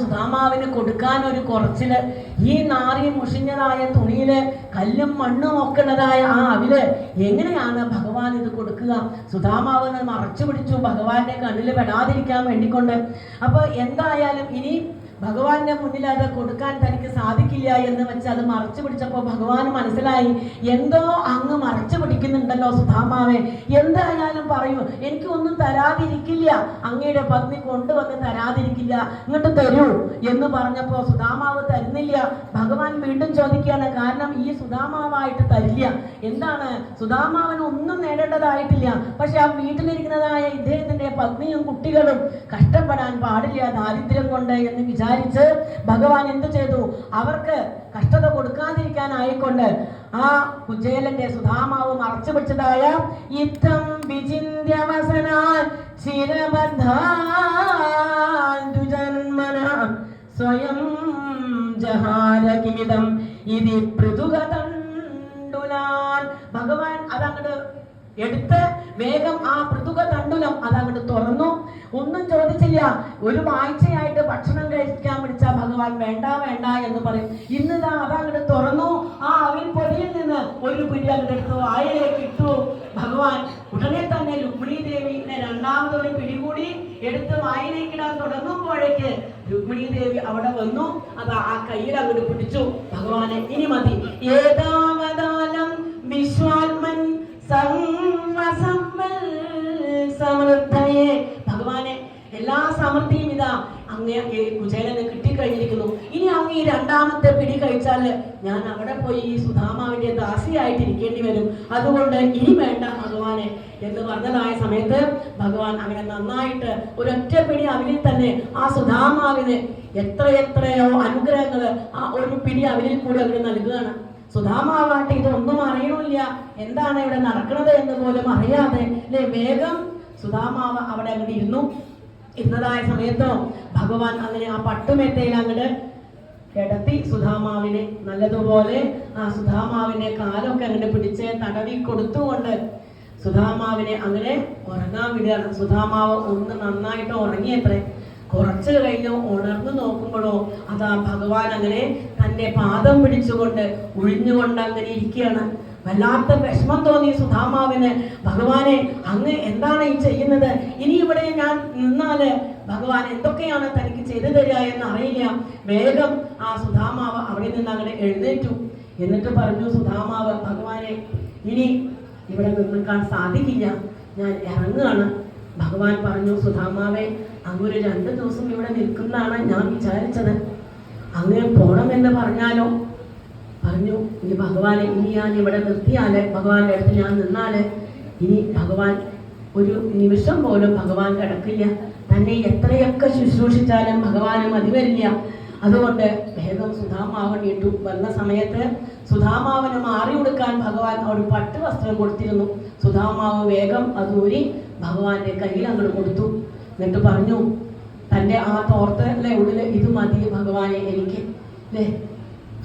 സുധാമാവിന് കൊടുക്കാൻ ഒരു കുറച്ചില്, ഈ നാറി മുഷിഞ്ഞതായ തുണിയില് കല്ലും മണ്ണും ഒക്കെ ഉള്ളതായ ആ അവില് എങ്ങനെയാണ് ഭഗവാൻ ഇത് കൊടുക്കുക? സുധാമാവ് മറച്ചു പിടിച്ചു ഭഗവാന്റെ കണ്ണിൽ പെടാതിരിക്കാൻ വേണ്ടിക്കൊണ്ട്. അപ്പൊ എന്തായാലും ഇനി ഭഗവാന്റെ മുന്നിൽ അത് കൊടുക്കാൻ തനിക്ക് സാധിക്കില്ല എന്ന് വെച്ച് അത് മറച്ചു പിടിച്ചപ്പോൾ ഭഗവാന് മനസ്സിലായി, എന്തോ അങ്ങ് മറച്ചു പിടിക്കുന്നുണ്ടല്ലോ സുധാമാവേ, എന്തായാലും പറയൂ, എനിക്കൊന്നും തരാതിരിക്കില്ല, അങ്ങയുടെ പത്നി കൊണ്ടുവന്ന് തരാതിരിക്കില്ല, ഇങ്ങോട്ട് തരൂ എന്ന് പറഞ്ഞപ്പോൾ സുധാമാവ് തരുന്നില്ല. ഭഗവാൻ വീണ്ടും ചോദിക്കുകയാണ്, കാരണം ഈ സുധാമാവായിട്ട് തരില്ല. എന്താണ്? സുധാമാവന് ഒന്നും നേടേണ്ടതായിട്ടില്ല, പക്ഷെ ആ വീട്ടിലിരിക്കുന്നതായ ഇദ്ദേഹത്തിന്റെ പത്നിയും കുട്ടികളും കഷ്ടപ്പെടാൻ പാടില്ല ദാരിദ്ര്യം കൊണ്ട് എന്ന് വിചാരിച്ച് ഭഗവാൻ എന്ത് ചെയ്തു? അവർക്ക് കഷ്ടത കൊടുക്കാതിരിക്കാനായിക്കൊണ്ട് ആ കുചേലന്റെ സുധാമാവ് മറച്ചു പിടിച്ചതായ യുദ്ധം വിചിന്യവസനാൽ സ്വയം ജഹാരകിമിതം ഇതി പൃഥുകതണ്ടുലാൻ. ഭഗവാൻ അതങ്ങോട്ട് എടുത്ത് വേഗം ആ പൃഥുക തണ്ടുലം അതങ്ങോട്ട് തുറന്നു. ഒന്നും ചോദിച്ചില്ല. ഒരു ആഴ്ചയായിട്ട് ഭക്ഷണം കഴിക്കാൻ വിളിച്ച ഭഗവാൻ വേണ്ട വേണ്ട എന്ന് പറയും. ഇന്നിതാ അതങ്ങോട്ട് തുറന്നു. ആ അവിൽ പൊടിയിൽ നിന്ന് ഒരു പിടി അങ്ങോട്ട് എടുത്തു വായിലേക്ക് ഇട്ടു ഭഗവാൻ. ഉടനെ തന്നെ രുക്മിണി ദേവിനെ രണ്ടാമതൊരു പിടികൂടി എടുത്ത് വായിലേക്കിടാൻ തുടങ്ങുമ്പോഴേക്ക് രുക്മിണി ദേവി അവിടെ വന്നു. അത് ആ കയ്യിൽ അങ്ങോട്ട് പിടിച്ചു ഭഗവാനെ, ഇനി മതി. ഏതാവതാലം വിശ്വാത്മൻ സമൃദ്ധയെ, ഭഗവാനെ എല്ലാ സമൃദ്ധിയും ഇതാ അങ്ങേ കുചേലന് കിട്ടിക്കഴിഞ്ഞിരിക്കുന്നു. ഇനി അങ്ങ് ഈ രണ്ടാമത്തെ പിടി കഴിച്ചാല് ഞാൻ അവിടെ പോയി ഈ സുധാമാവിന്റെ ദാസിയായിട്ട് ഇരിക്കേണ്ടി വരും. അതുകൊണ്ട് ഇനി വേണ്ട ഭഗവാനെ എന്ന് പറഞ്ഞതായ സമയത്ത് ഭഗവാൻ അങ്ങനെ നന്നായിട്ട് ഒരൊറ്റ പിടി അവിലിൽ തന്നെ ആ സുധാമാവിന് എത്രയെത്രയോ അനുഗ്രഹങ്ങള് ആ ഒരു പിടി അവിലിൽ കൂടി അവർ നൽകുകയാണ്. സുധാമാവാട്ടെ ഇതൊന്നും അറിയണില്ല, എന്താണ് ഇവിടെ നടക്കുന്നത് എന്ന് പോലും അറിയാതെ അല്ലെ വേഗം സുധാമാവ് അവിടെ അങ്ങോട്ട് ഇരുന്നു. ഇരുന്നതായ സമയത്തോ ഭഗവാൻ അങ്ങനെ ആ പട്ടുമെത്തയിൽ അങ്ങോട്ട് കിടത്തി സുധാമാവിനെ നല്ലതുപോലെ ആ സുധാമാവിന്റെ കാലൊക്കെ അങ്ങോട്ട് പിടിച്ച് തടവി കൊടുത്തുകൊണ്ട് സുധാമാവിനെ അങ്ങനെ ഉറങ്ങാൻ വിടുകയാണ്. സുധാമാവ് ഒന്ന് നന്നായിട്ട് ഉറങ്ങിയത്രേ. കുറച്ച് കഴിഞ്ഞു ഉണർന്നു നോക്കുമ്പോഴോ അതാ ഭഗവാൻ അങ്ങനെ തന്റെ പാദം പിടിച്ചുകൊണ്ട് ഒഴിഞ്ഞുകൊണ്ട് അങ്ങനെ ഇരിക്കുകയാണ്. വല്ലാത്ത വിഷമം തോന്നി സുധാമാവിന്. ഭഗവാനെ, അങ്ങ് എന്താണ് ഈ ചെയ്യുന്നത്? ഇനി ഇവിടെ ഞാൻ നിന്നാല് ഭഗവാൻ എന്തൊക്കെയാണ് തനിക്ക് ചെയ്തു തരിക എന്ന് അറിയില്ല. വേഗം ആ സുധാമാവ് അവിടെ നിന്ന് അങ്ങനെ എഴുന്നേറ്റു. എന്നിട്ട് പറഞ്ഞു സുധാമാവ്, ഭഗവാനെ, ഇനി ഇവിടെ നിൽക്കാൻ സാധിക്കില്ല, ഞാൻ ഇറങ്ങുകയാണ്. ഭഗവാൻ പറഞ്ഞു, സുധാമാവേ, അങ്ങൊരു 2 ദിവസം ഇവിടെ നിൽക്കുന്നതാണ് ഞാൻ വിചാരിച്ചത്, അങ്ങ് പോണമെന്ന് പറഞ്ഞാലോ? പറഞ്ഞു, ഇനി ഭഗവാനെ, ഇനി ഞാൻ ഇവിടെ നിർത്തിയാല്, ഭഗവാന്റെ അടുത്ത് ഞാൻ നിന്നാല് ഇനി ഭഗവാൻ ഒരു നിമിഷം പോലും ഭഗവാൻ കിടക്കില്ല, തന്നെ എത്രയൊക്കെ ശുശ്രൂഷിച്ചാലും ഭഗവാന് മതി വരില്ല. അതുകൊണ്ട് വേഗം സുധാമാവൻ ഇട്ടു. വന്ന സമയത്ത് സുധാമാവന് മാറി കൊടുക്കാൻ ഭഗവാൻ ഒരു പട്ടുവസ്ത്രം കൊടുത്തിരുന്നു. സുധാമാവ് വേഗം അതൂരി ഭഗവാന്റെ കയ്യിൽ അങ്ങോട്ട് കൊടുത്തു. എന്നിട്ട് പറഞ്ഞു, തൻ്റെ ആ തോർത്തല്ലേ ഉള്ളില്, ഇത് മതി ഭഗവാനെ എനിക്ക് അല്ലേ.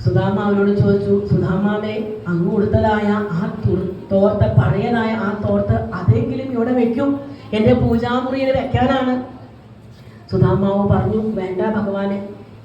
സുധാമാവിനോട് ചോദിച്ചു, സുധാമാവേ, അങ്ങ് കൊടുത്തതായ ആ തോർത്ത്, പഴയതായ ആ തോർത്ത് അതെങ്കിലും ഇവിടെ വെക്കും, എൻ്റെ പൂജാമുറിയിൽ വെക്കാനാണ്. സുധാമാവ് പറഞ്ഞു, വേണ്ട ഭഗവാനെ,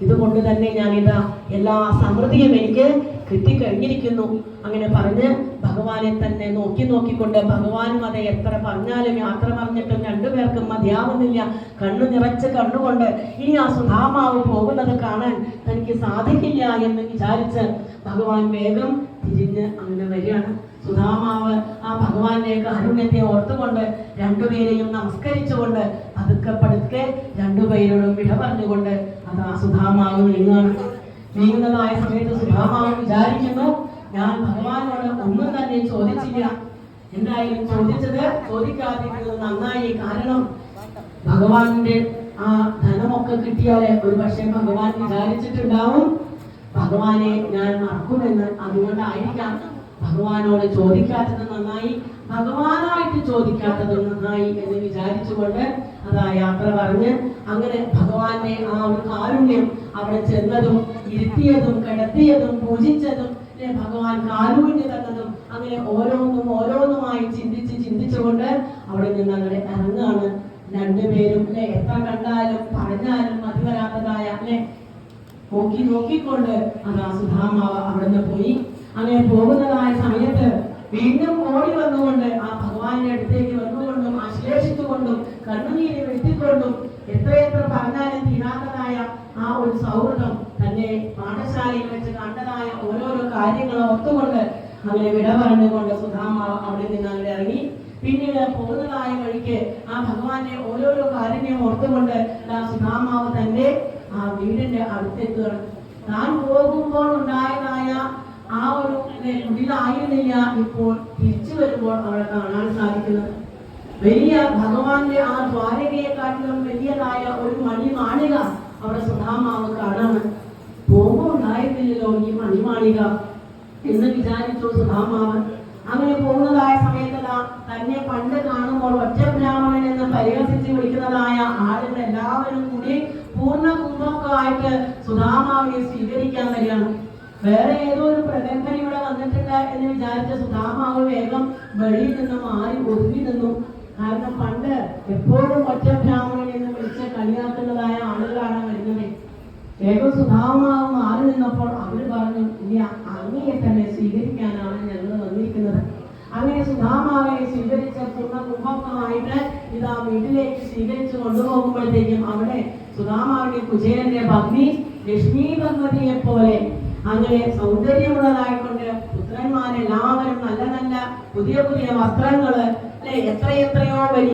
ഇതുകൊണ്ട് തന്നെ ഞാനിതാ എല്ലാ സമൃദ്ധിയും എനിക്ക് കിട്ടിക്കഴിഞ്ഞിരിക്കുന്നു. അങ്ങനെ പറഞ്ഞ് ഭഗവാനെ തന്നെ നോക്കിക്കൊണ്ട് ഭഗവാനും അതെ എത്ര പറഞ്ഞാലും യാത്ര പറഞ്ഞിട്ടും 2 പേർക്കും മതിയാവുന്നില്ല. കണ്ണു നിറച്ച് കണ്ണുകൊണ്ട് ഇനി ആ സുധാമാവ് പോകുന്നത് കാണാൻ തനിക്ക് സാധിക്കില്ല എന്ന് വിചാരിച്ച് ഭഗവാൻ വേഗം തിരിഞ്ഞ് അങ്ങനെ വരികയാണ്. സുധാമാവ് ആ ഭഗവാന്റെ കാരുണ്യത്തെ ഓർത്തുകൊണ്ട് 2 പേരെയും നമസ്കരിച്ചുകൊണ്ട് പതുക്കെ 2 പേരോടും വിട പറഞ്ഞുകൊണ്ട് അത് ആ സുധാമാവ് നീങ്ങുന്നതായ സമയത്ത് സുധാമാവ് വിചാരിക്കുന്നു, ഞാൻ ഭഗവാനോട് ഒന്നും തന്നെ ചോദിച്ചില്ല, എന്തായാലും ചോദിക്കാതിരുന്നത് നന്നായി. കാരണം ഭഗവാന്റെ ആ ധനമൊക്കെ കിട്ടിയാലേ ഒരു പക്ഷേ ഭഗവാൻ വിചാരിച്ചിട്ടുണ്ടാവും ഭഗവാനെ ഞാൻ മറക്കുമെന്ന്. അതുകൊണ്ടായിരിക്കാം ഭഗവാനോട് ചോദിക്കാത്തത് നന്നായി, ഭഗവാനായിട്ട് ചോദിക്കാത്തത് നന്നായി എന്ന് വിചാരിച്ചുകൊണ്ട് അതാ യാത്ര പറഞ്ഞ് അങ്ങനെ ഭഗവാന്റെ ആ ഒരു കാരുണ്യം അവിടെ ചെന്നതും ഇരുത്തിയതും കിടത്തിയതും പൂജിച്ചതും ഭഗവാൻ കാരുണ്യം തന്നതും അങ്ങനെ ഓരോന്നുമായി ചിന്തിച്ചുകൊണ്ട് അവിടെ നിന്ന് അങ്ങനെ ഇറങ്ങുകയാണ്. രണ്ടുപേരും അല്ലെ എത്ര കണ്ടാലും പറഞ്ഞാലും മതി വരാത്തതായ അല്ലെ നോക്കിക്കൊണ്ട് അതാ സുധാമാവ് അവിടുന്ന് പോയി. അങ്ങനെ പോകുന്നതായ സമയത്ത് വീണ്ടും ഓടി വന്നുകൊണ്ട് ആ ഭഗവാന്റെ അടുത്തേക്ക് വന്നുകൊണ്ടും ആശ്ലേഷിച്ചുകൊണ്ടും കണ്ണുനീര് വെട്ടിക്കൊണ്ടും എത്രയെത്ര പറഞ്ഞാലും തീരാത്തതായ ആ ഒരു സൗഹൃദം തന്നെ പാഠശാലയിൽ വെച്ച് കണ്ടതായ ഓരോരോ കാര്യങ്ങൾ ഓർത്തുകൊണ്ട് അങ്ങനെ വിട പറഞ്ഞുകൊണ്ട് സുധാമാവ് അവിടെ നിന്ന് അങ്ങനെ ഇറങ്ങി. പിന്നീട് പോകുന്നതായ വഴിക്ക് ആ ഭഗവാന്റെ ഓരോരോ കാരുണ്യം ഓർത്തുകൊണ്ട് സുധാമാവ് തന്റെ ആ വീടിന്റെ അടുത്തെത്തുകയാണ്. താൻ പോകുമ്പോൾ ഉണ്ടായതായ ആ ഒരു കുടിലായിരുന്നില്ല ഇപ്പോൾ തിരിച്ചു വരുമ്പോൾ അവളെ കാണാൻ സാധിക്കുന്നത്. വലിയ ഭഗവാന്റെ ആ ദ്വാരകയെക്കാട്ടിലും വലിയതായ ഒരു മണിമാളിക അവിടെ സുധാമാവ് കാണാണ്. പോകുമ്പോൾ ഉണ്ടായിരുന്നില്ലല്ലോ ഈ മണിമാളിക എന്ന് വിചാരിച്ചു സുധാമാവ്. അങ്ങനെ പോകുന്നതായ സമയത്ത് തന്നെ പണ്ട് കാണുമ്പോൾ ഒറ്റ ബ്രാഹ്മണൻ എന്ന് പരിഹസിച്ച് വിളിക്കുന്നതായ ആളുകൾ എല്ലാവരും കൂടി പൂർണ്ണ കുംഭമൊക്കെ ആയിട്ട് സുധാമാവിനെ സ്വീകരിക്കാൻ വരികയാണ്. വേറെ ഏതോ ഒരു പ്രഗത്ഭൻ ഇവിടെ വന്നിട്ടില്ല എന്ന് വിചാരിച്ച സുധാമാവ് വേഗം വെളിയിൽ നിന്ന് മാറി ഒതുങ്ങി നിന്നു. കാരണം പണ്ട് എപ്പോഴും ഒറ്റ ബ്രാഹ്മണൻ എന്ന് വിളിച്ച് കളിയാക്കുന്നതായ ആളുകളാണ് വരുന്നത്. വേഗം സുധാമാവ് മാറി നിന്നപ്പോൾ അവര് പറഞ്ഞു, ഇനി അങ്ങയെ തന്നെ സ്വീകരിക്കാനാണ് ഞങ്ങൾ വന്നിരിക്കുന്നത്. അങ്ങനെ സുധാമാവിനെ സ്വീകരിച്ച പൂർണ്ണ കുംഭമായിട്ട് ഇതാ വീട്ടിലേക്ക് സ്വീകരിച്ചു കൊണ്ടുപോകുമ്പോഴത്തേക്കും അവിടെ സുധാമാവിന്റെ കുചേലന്റെ ഭഗ്നി ലക്ഷ്മി ഭഗവതിയെ പോലെ അങ്ങനെ സൗന്ദര്യമുള്ളതായിക്കൊണ്ട് പുത്രന്മാരെല്ലാവരും നല്ല നല്ല പുതിയ പുതിയ വസ്ത്രങ്ങള് അല്ലെ എത്രയെത്രയോ വലിയ